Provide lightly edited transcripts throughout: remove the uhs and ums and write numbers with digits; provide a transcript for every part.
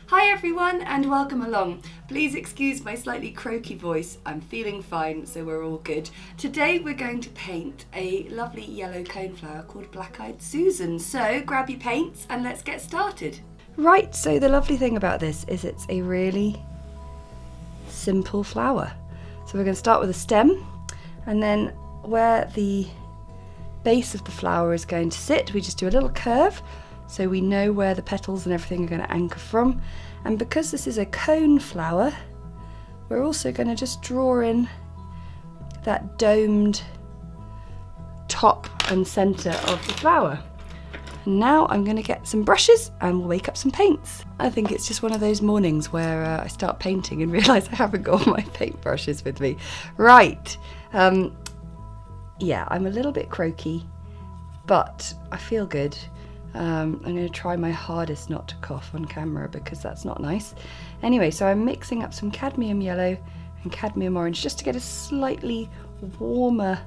Hi everyone and welcome along. Please excuse my slightly croaky voice. I'm feeling fine, so we're all good. Today we're going to paint a lovely yellow coneflower called Black-Eyed Susan. So grab your paints and let's get started. Right, so the lovely thing about this is it's a really simple flower. So we're going to start with a stem, and then where the base of the flower is going to sit, we just do a little curve so we know where the petals and everything are going to anchor from. And because this is a cone flower, we're also going to just draw in that domed top and centre of the flower. And now I'm going to get some brushes and we'll make up some paints. I think it's just one of those mornings where I start painting and realise I haven't got all my paint brushes with me. Right, yeah, I'm a little bit croaky, but I feel good. I'm going to try my hardest not to cough on camera because that's not nice. Anyway, so I'm mixing up some cadmium yellow and cadmium orange just to get a slightly warmer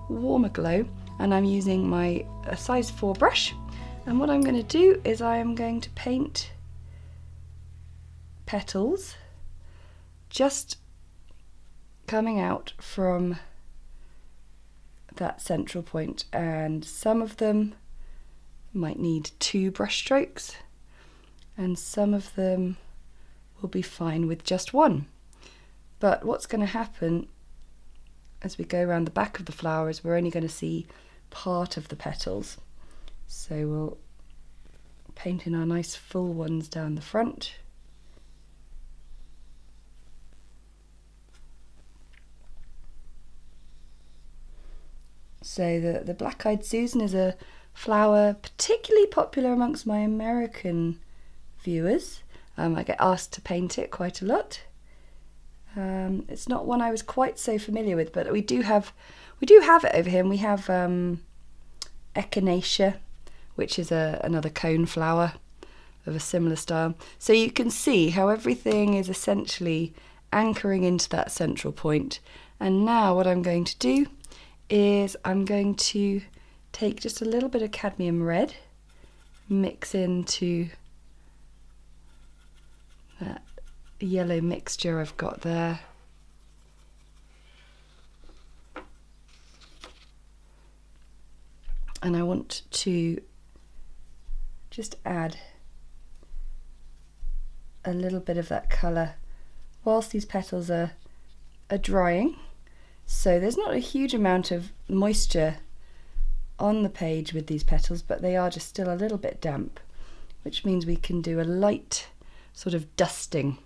glow, and I'm using my size 4 brush. And what I'm going to do is I am going to paint petals just coming out from that central point, and some of them might need 2 brush strokes and some of them will be fine with just 1. But what's going to happen as we go around the back of the flower is we're only going to see part of the petals. So we'll paint in our nice full ones down the front. So the Black-Eyed Susan is a flower particularly popular amongst my American viewers. I get asked to paint it quite a lot. It's not one I was quite so familiar with, but we do have it over here, and we have echinacea, which is another cone flower of a similar style. So you can see how everything is essentially anchoring into that central point. And now what I'm going to do is I'm going to take just a little bit of cadmium red, mix into that yellow mixture I've got there. And I want to just add a little bit of that colour whilst these petals are drying. So there's not a huge amount of moisture on the page with these petals, but they are just still a little bit damp, which means we can do a light sort of dusting,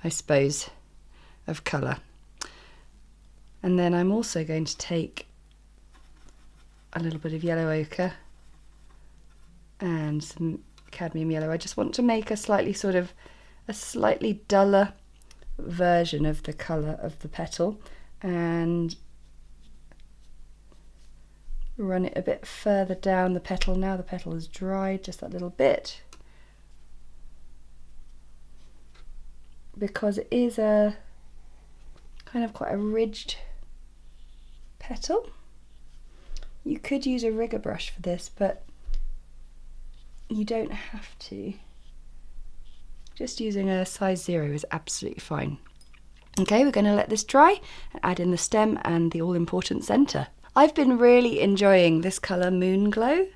I suppose, of colour. And then I'm also going to take a little bit of yellow ochre and some cadmium yellow. I just want to make a slightly duller version of the colour of the petal, and run it a bit further down the petal. Now the petal is dried, just that little bit, because it is a kind of quite a ridged petal. You could use a rigger brush for this, but you don't have to. Just using a size 0 is absolutely fine. Okay, we're going to let this dry and add in the stem and the all-important centre. I've been really enjoying this colour, Moon Glow.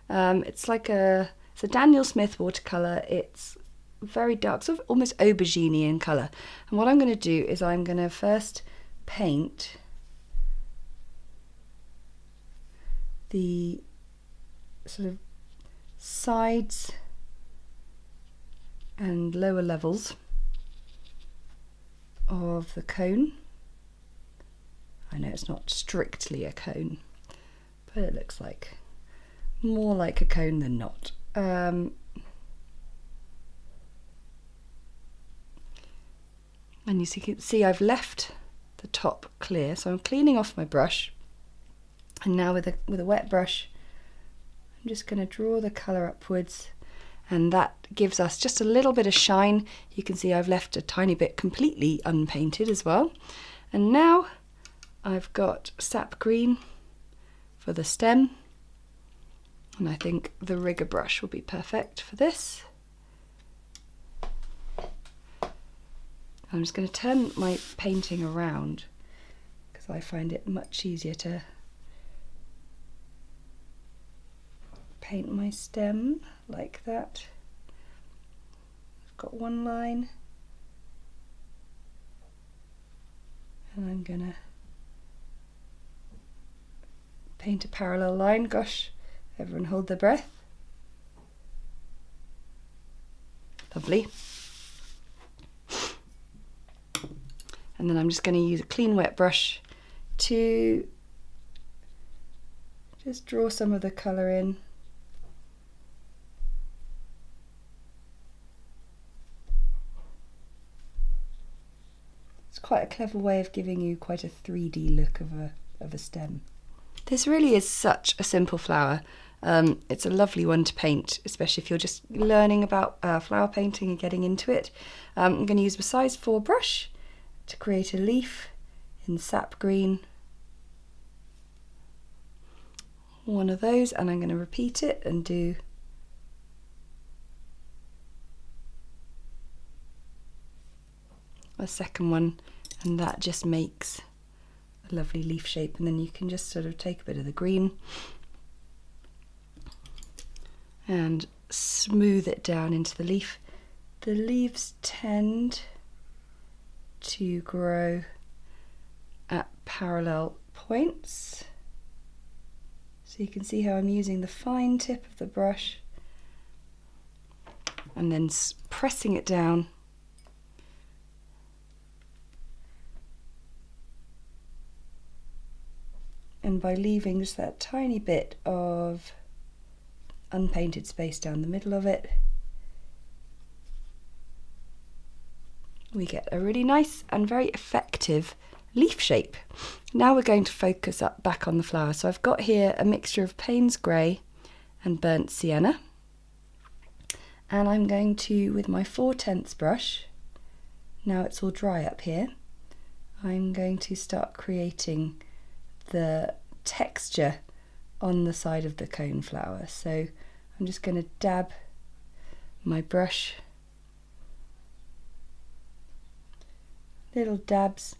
It's a Daniel Smith watercolour. It's very dark, sort of almost aubergine in colour. And what I'm going to do is I'm going to first paint the sort of sides and lower levels of the cone. I know it's not strictly a cone, but it looks like more like a cone than not. And you can see I've left the top clear, so I'm cleaning off my brush, and now with a wet brush I'm just going to draw the colour upwards, and that gives us just a little bit of shine. You can see I've left a tiny bit completely unpainted as well. And now I've got sap green for the stem, and I think the rigger brush will be perfect for this. I'm just going to turn my painting around because I find it much easier to paint my stem like that. I've got one line, and I'm going to paint a parallel line. Gosh, everyone hold their breath. Lovely. And then I'm just going to use a clean wet brush to just draw some of the colour in. It's quite a clever way of giving you quite a 3D look of a stem. This really is such a simple flower. It's a lovely one to paint, especially if you're just learning about flower painting and getting into it. I'm going to use a size 4 brush to create a leaf in sap green. One of those, and I'm going to repeat it and do a second one, and that just makes a lovely leaf shape. And then you can just sort of take a bit of the green and smooth it down into the leaf. The leaves tend to grow at parallel points, so you can see how I'm using the fine tip of the brush and then pressing it down and by leaving just that tiny bit of unpainted space down the middle of it, we get a really nice and very effective leaf shape. Now we're going to focus up back on the flower. So I've got here a mixture of Payne's Grey and burnt sienna, and I'm going to, with my 4/10 brush, now it's all dry up here, I'm going to start creating the texture on the side of the cone flower. So I'm just going to dab my brush, little dabs,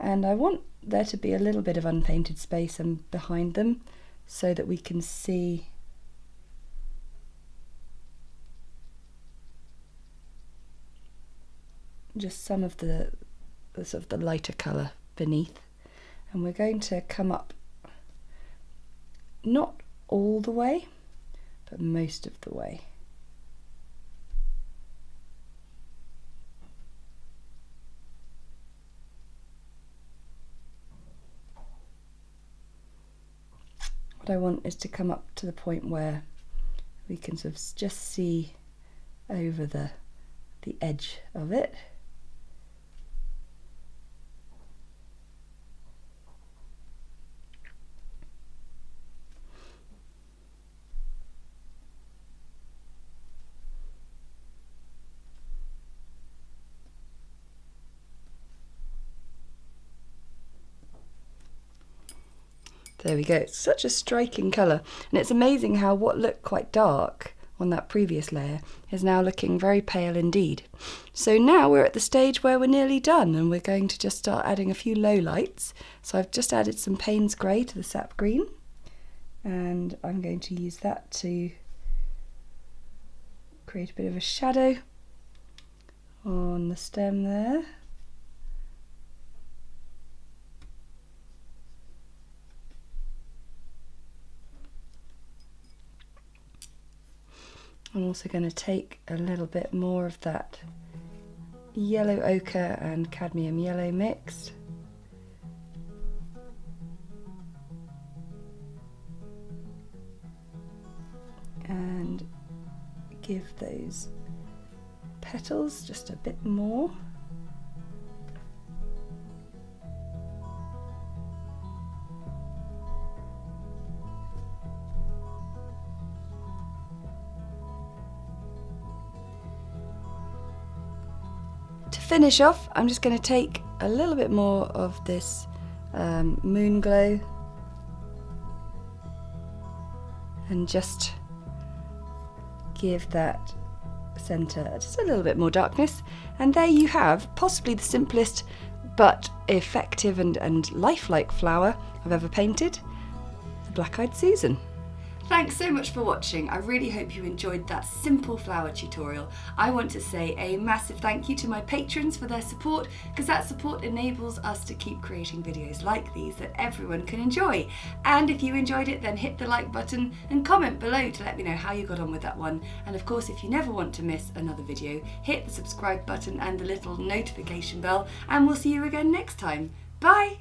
and I want there to be a little bit of unpainted space and behind them so that we can see just some of the sort of the lighter colour beneath. And we're going to come up not all the way, but most of the way. What I want is to come up to the point where we can sort of just see over the edge of it. There we go. It's such a striking colour, and it's amazing how what looked quite dark on that previous layer is now looking very pale indeed. So now we're at the stage where we're nearly done, and we're going to just start adding a few low lights. So I've just added some Payne's Grey to the sap green, and I'm going to use that to create a bit of a shadow on the stem there. I'm also going to take a little bit more of that yellow ochre and cadmium yellow mixed, and give those petals just a bit more. To finish off, I'm just going to take a little bit more of this moon glow and just give that centre, just a little bit more darkness, and there you have possibly the simplest but effective and lifelike flower I've ever painted, the Black-Eyed Susan. Thanks so much for watching. I really hope you enjoyed that simple flower tutorial. I want to say a massive thank you to my patrons for their support, because that support enables us to keep creating videos like these that everyone can enjoy. And if you enjoyed it, then hit the like button and comment below to let me know how you got on with that one. And of course, if you never want to miss another video, hit the subscribe button and the little notification bell, and we'll see you again next time. Bye!